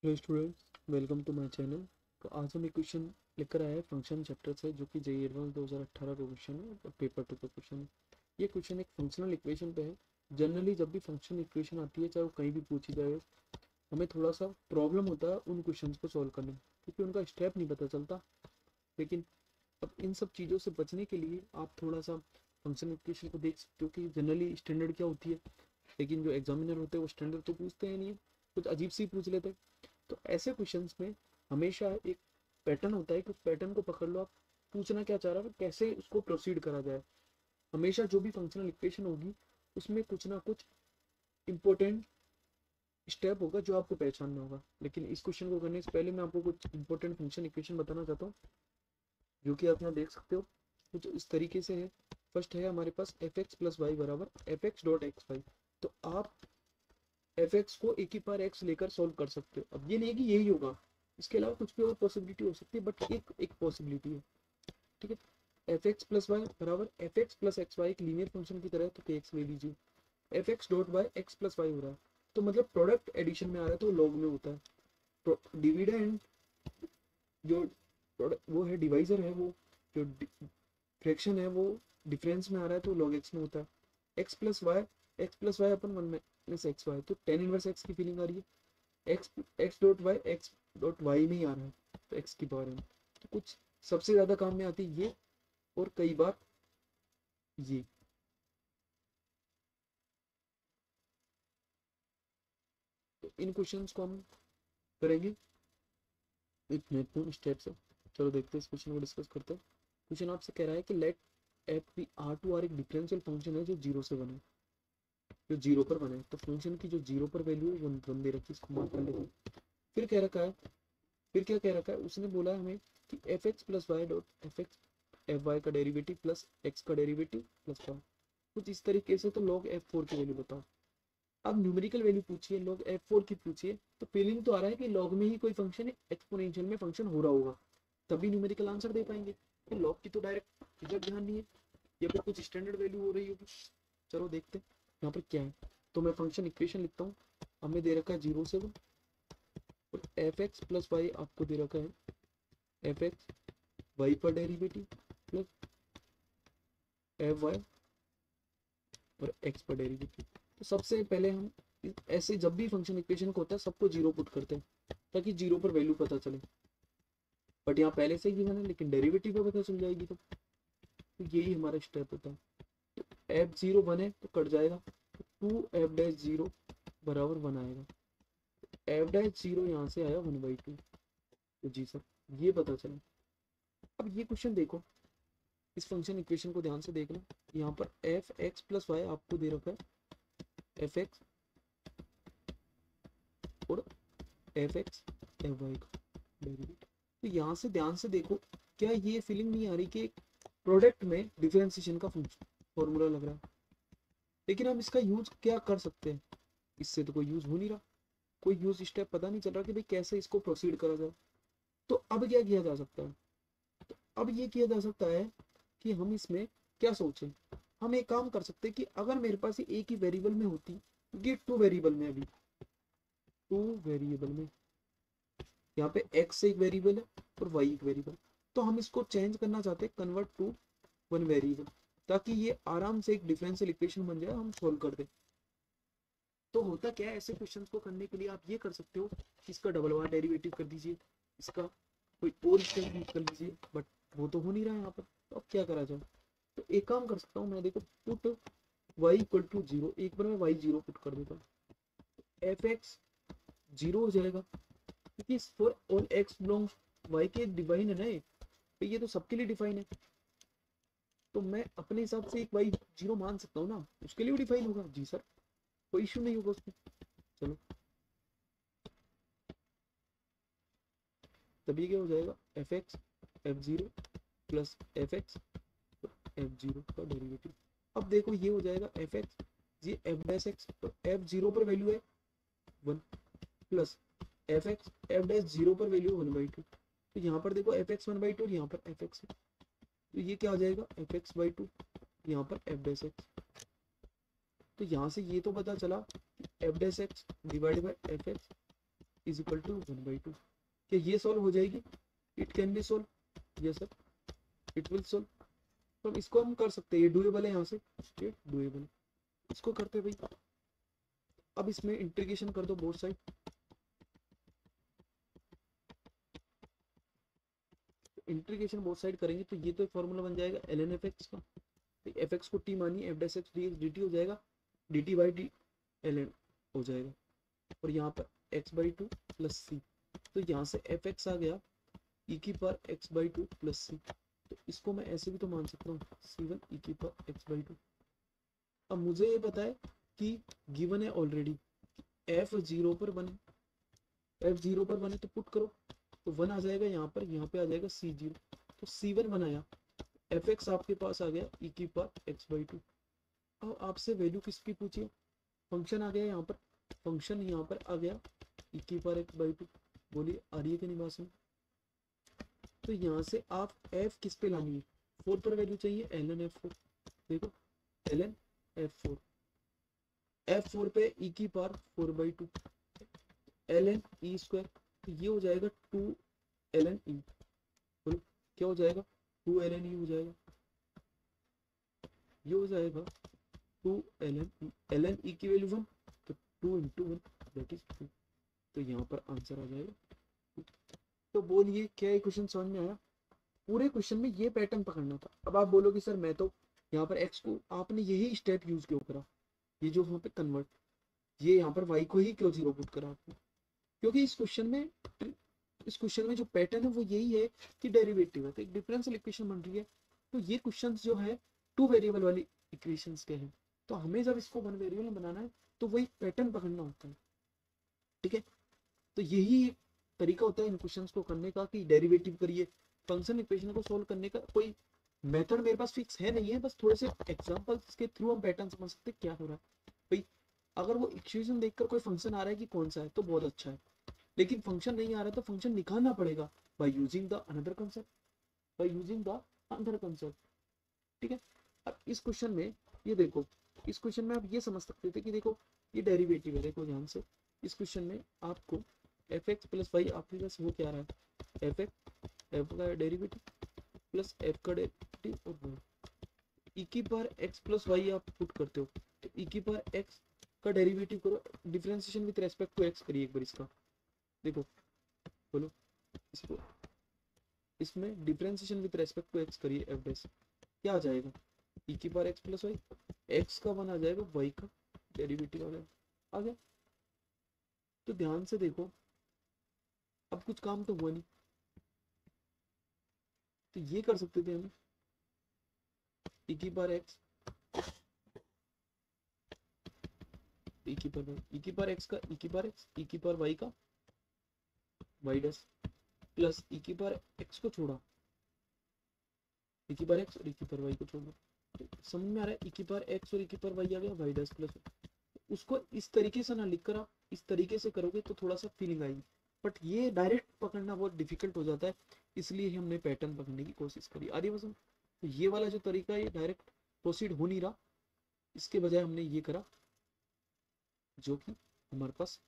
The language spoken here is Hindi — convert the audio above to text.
Hello students, welcome to my channel. तो आज हम एक क्वेश्चन लेकर आए हैं फंक्शन चैप्टर से, जो कि जेईई एडवांस 2018 का क्वेश्चन है और पेपर 2 का क्वेश्चन है। ये क्वेश्चन एक फंक्शनल इक्वेशन पे है। जनरली जब भी फंक्शन इक्वेशन आती है, चाहे वो कहीं भी पूछी जाए, हमें थोड़ा सा प्रॉब्लम होता है उन क्वेश्चंस को सॉल्व करने में, क्योंकि उनका स्टेप नहीं पता चलता। लेकिन अब इन सब चीज़ों से बचने के लिए आप थोड़ा सा फंक्शन इक्वेशन को देख सकते हो कि जनरली स्टैंडर्ड क्या होती है। लेकिन जो एग्जामिनर होते हैं वो स्टैंडर्ड तो पूछते हैं नहीं, कुछ अजीब सी पूछ लेते हैं। तो ऐसे क्वेश्चंस में हमेशा एक पैटर्न होता है कि उस पैटर्न को पकड़ लो, आप पूछना क्या चाह रहा है, कैसे उसको प्रोसीड करा जाए। हमेशा जो भी फंक्शनल इक्वेशन होगी उसमें कुछ ना कुछ इंपॉर्टेंट स्टेप होगा जो आपको पहचानना होगा। लेकिन इस क्वेश्चन को करने से पहले मैं आपको कुछ इंपॉर्टेंट फंक्शन इक्वेशन बताना चाहता हूँ, जो कि आप यहाँ देख सकते हो। कुछ इस तरीके से है। फर्स्ट है हमारे पास एफ एक्स प्लस वाई बराबर F X dot X Y. तो आप एफ एक्स को एक ही बार एक्स लेकर सॉल्व कर सकते हो। अब ये नहीं है कि यही होगा, इसके अलावा कुछ भी और पॉसिबिलिटी हो सकती है, बट एक एक पॉसिबिलिटी है। ठीक है। एफ एक्स प्लस वाई बराबर F X plus X Y एक लीनियर फंक्शन की तरह है, तो के एक्स ले लीजिए। F X dot Y X plus Y हो रहा है, तो मतलब प्रोडक्ट एडिशन में आ रहा है तो लॉग में होता है। डिविडेंड जो वो है, डिवाइजर है, वो जो फ्रैक्शन है वो डिफरेंस में आ रहा है तो लॉग एक्स में होता है। एक्स प्लस वाई अपन वन माइनस एक्स वाई, तो टेन इनवर्स एक्स की फीलिंग आ रही है। एक्स एक्स डॉट वाई में ही आ रहा है, तो एक्स की पावर में। तो कुछ सबसे ज्यादा काम में आती है ये, और कई बार ये। तो इन क्वेश्चंस को हम करेंगे एक महत्वपूर्ण स्टेप से। चलो देखते हैं, इस क्वेश्चन को डिस्कस करते हैं। क्वेश्चन आपसे कह रहा है कि let F be R to R एक डिफरेंशियल फंक्शन है जो जीरो से बने, जो जीरो पर बने। तो फंक्शन की जो जीरो पर वैल्यू है वो वन दे रखी है, इसको मार्क कर लेते हैं। फिर कह रखा है, फिर क्या कह रखा है, उसने बोला है हमें कि F X plus Y dot F X F Y का डेरिवेटिव प्लस एक्स का डेरिवेटिव प्लस वाई, कुछ इस तरीके से। तो log f4 की वैल्यू बताओ। अब न्यूमेरिकल वैल्यू पूछिए, log f4 की पूछिए, तो फीलिंग तो आ रहा है कि log में ही कोई फंक्शन है, एक्सपोनेंशियल में फंक्शन हो रहा होगा, तभी न्यूमेरिकल आंसर दे पाएंगे। तो log की तो डायरेक्ट रिजल्ट ध्यान नहीं है, या फिर कुछ स्टैंडर्ड वैल्यू हो रही होगी। चलो देखते हैं यहाँ पर क्या है। तो मैं फंक्शन इक्वेशन लिखता हूँ। हमें दे रखा है 0 से 1, और एफ एक्स प्लस वाई आपको दे रखा है एफ एक्स वाई पर डेरिवेटिव प्लस एफ वाई और एक्स पर डेरिवेटिव। तो सबसे पहले हम ऐसे जब भी फंक्शन इक्वेशन को होता है सबको जीरो पुट करते हैं, ताकि जीरो पर वैल्यू पता चले। बट यहाँ पहले से गिवन है, लेकिन डेरिवेटिव पे पता चल जाएगी। तो यही हमारा स्टेप होता है। एफ जीरो वन है तो कट जाएगा, तो टू एफ डैश जीरो बराबर वन आएगा। एफ डैश जीरो यहाँ से आया 1/2। तो जी सर, ये पता चला। अब ये क्वेश्चन देखो, इस फंक्शन इक्वेशन को ध्यान से देखना। यहाँ पर एफ एक्स प्लस वाई आपको दे रखा है एफ एक्स और एफ एक्स एफ वाई का डेरिवेटिव। तो यहाँ से ध्यान से देखो, क्या ये फीलिंग नहीं आ रही कि प्रोडक्ट में डिफरेंशिएशन का फंक्शन फॉर्मूला लग रहा है। लेकिन हम इसका यूज क्या कर सकते हैं, इससे तो कोई यूज हो नहीं रहा, कोई यूज स्टेप पता नहीं चल रहा कि भाई कैसे इसको प्रोसीड करा जाए। तो अब क्या किया जा सकता है, तो अब ये किया जा सकता है कि हम इसमें क्या सोचें। हम एक काम कर सकते हैं कि अगर मेरे पास ये एक ही वेरिएबल में होती, ये टू वेरिएबल में, अभी टू वेरिएबल में, यहाँ पे x एक वेरिएबल है और y एक वेरिएबल, तो हम इसको चेंज करना चाहते हैं, कन्वर्ट टू वन वेरिएबल, ताकि ये आराम से एक डिफरेंशियल इक्वेशन बन जाए, हम सोल्व कर दें। तो होता क्या है, ऐसे क्वेश्चंस को करने के लिए आप ये कर सकते हो कि इसका डबल बार डेरिवेटिव कर दीजिए, इसका कोई और स्टेप यूज कर लीजिए, बट वो तो हो नहीं रहा है यहाँ पर। तो अब क्या करा जाए, तो एक काम कर सकता हूँ मैं, देखो put y equal to zero, एक बार मैं y जीरो पुट कर देता हूँ, एफ एक्स जीरो हो जाएगा, क्योंकि for all X belongs Y के डिफाइन है ना ये, तो ये तो सबके लिए डिफाइन है। तो मैं अपने हिसाब से एक वाई जीरो मान सकता हूँ ना, उसके लिए भी डिफाइन होगा। जी सर, कोई इशू नहीं होगा उसमें। चलो, तभी क्या हो जाएगा, F X F zero plus F X F zero का डेरिवेटिव। अब देखो ये हो जाएगा एफ एक्स जी एफ डैश एक्स, तो एफ जीरो पर वैल्यू है one, plus F X F dash zero पर वैल्यू 1/2। तो यहाँ पर देखो एफ एक्स 1/2 और यहाँ पर एफ एक्स, तो ये क्या आ जाएगा एफ एक्स बाई टू, यहाँ पर एफ डैश एक्स। तो यहाँ से ये तो पता चला कि F dash X divide by F X is equal to 1/2। क्या ये सॉल्व हो जाएगी? It can be solve, yes sir, it will solve. तो इसको हम कर सकते हैं, ये डुएबल है, यहाँ से ये डुएबल है, इसको करते हैं भाई। अब इसमें इंटीग्रेशन कर दो both side, integration both side करेंगे तो ये तो एक फॉर्मूला बन जाएगा ln fx का, एफ एक्स को टी मानिए, F dash x D T हो जाएगा, D T by D ln हो जाएगा, और यहाँ पर x/2 प्लस सी, तो यहाँ से एफ एक्स आ गया ई की पावर x/2 प्लस सी, तो इसको मैं ऐसे भी तो मान सकता हूँ c1 ई की पावर x/2। अब मुझे ये पता है कि गिवन है ऑलरेडी f 0 पर बने, f 0 पर बने तो पुट करो, तो 1 आ जाएगा यहाँ पे आ जाएगा c0, तो c1 बनाया, एफ एक्स आपके पास आ गया ई की पावर x/2। अब आपसे वैल्यू किसकी पूछिए, फंक्शन आ गया यहाँ पर, फंक्शन यहाँ पर आ गया ई की पावर x/2, बोलिए आ रही है कि नहीं बात समझ? तो यहाँ से आप f किस पे लानी है, 4 पर वैल्यू चाहिए, ln f4, देखो ln f4, f4 पे e की पावर 4/2 ln e स्क्वायर, तो ये हो जाएगा 2 ln e, बोलो क्या हो जाएगा, 2 ln e हो जाएगा, ये हो जाएगा 2 ln e, ln e की वैल्यू 1, तो 2 इंटू 1 दैट इज 2, तो यहाँ पर आंसर आ जाएगा। तो बोलिए क्या ये क्वेश्चन समझ में आया? पूरे क्वेश्चन में ये पैटर्न पकड़ना था। अब आप बोलोगे सर मैं तो यहाँ पर x को, आपने यही स्टेप यूज क्यों करा, ये जो वहाँ पे कन्वर्ट, ये यहाँ पर y को ही क्यों 0 पुट करा आपने? क्योंकि इस क्वेश्चन में जो पैटर्न है वो यही है कि डेरिवेटिव है, तो एक डिफरेंशियल इक्वेशन बन रही है, तो ये क्वेश्चन जो है 2 वेरिएबल वाली इक्वेशंस के हैं, तो हमें जब इसको 1 वेरिएबल में बनाना है तो वही पैटर्न पकड़ना होता है, ठीक है। तो यही एक तरीका होता है इन क्वेश्चंस को करने का कि डेरिवेटिव करिए, फंक्शन इक्वेशन को सोल्व करने का कोई मेथड मेरे पास फिक्स है नहीं है, बस थोड़े से एग्जांपल्स के थ्रू हम पैटर्न समझ सकते क्या हो रहा है भाई। अगर वो इक्वेशन देखकर कोई फंक्शन आ रहा है कि कौन सा है तो बहुत अच्छा है, लेकिन फंक्शन नहीं आ रहा तो फंक्शन निकालना पड़ेगा by using the another concept, by using the another concept, ठीक है। अब इस क्वेश्चन में ये देखो, इस क्वेश्चन में आप ये समझ सकते थे कि देखो ये डेरिवेटिव है, देखो ध्यान से, इस क्वेश्चन में आपको एफ एक्स प्लस वाई आपके पास वो क्या रहा है, एफ एक्स, एफ का डेरिवेटिव प्लस एफ का डेरिवेटिव और वाई, ई की पावर एक्स प्लस वाई आप पुट करते हो, तो ई की पावर एक्स का डेरिवेटिव करो, differentiation with respect to X करिए एक बार इसका, देखो बोलो इसको, इसमें differentiation with respect to X करिए, एफ डैश क्या आ जाएगा, ई की power X plus Y, X का 1 आ जाएगा, वाई का डेरिवेटिव आ गया। तो ध्यान से देखो, अब कुछ काम तो हुआ नहीं, तो ये कर सकते थे हम, ई की पावर एक्स, ई की पावर एक्स का ई की पावर एक्स, ई की पावर वाई का वाई डैश प्लस ई की पावर एक्स को छोड़ा, ई की पावर एक्स और ई की पावर वाई को छोड़ा, तो समझ में आ रहा है, ई की पावर एक्स और ई की पावर वाई आ गया, वाई डैश प्लस, उसको इस तरीके से ना लिखकर आप इस तरीके से करोगे तो थोड़ा सा फीलिंग आएगी, बट ये डायरेक्ट पकड़ना बहुत डिफिकल्ट हो जाता है, इसलिए हमने पैटर्न पकड़ने की कोशिश करी। आदि वजह तो ये वाला जो तरीका है ये डायरेक्ट प्रोसीड हो नहीं रहा, इसके बजाय हमने ये करा जो कि हमारे पास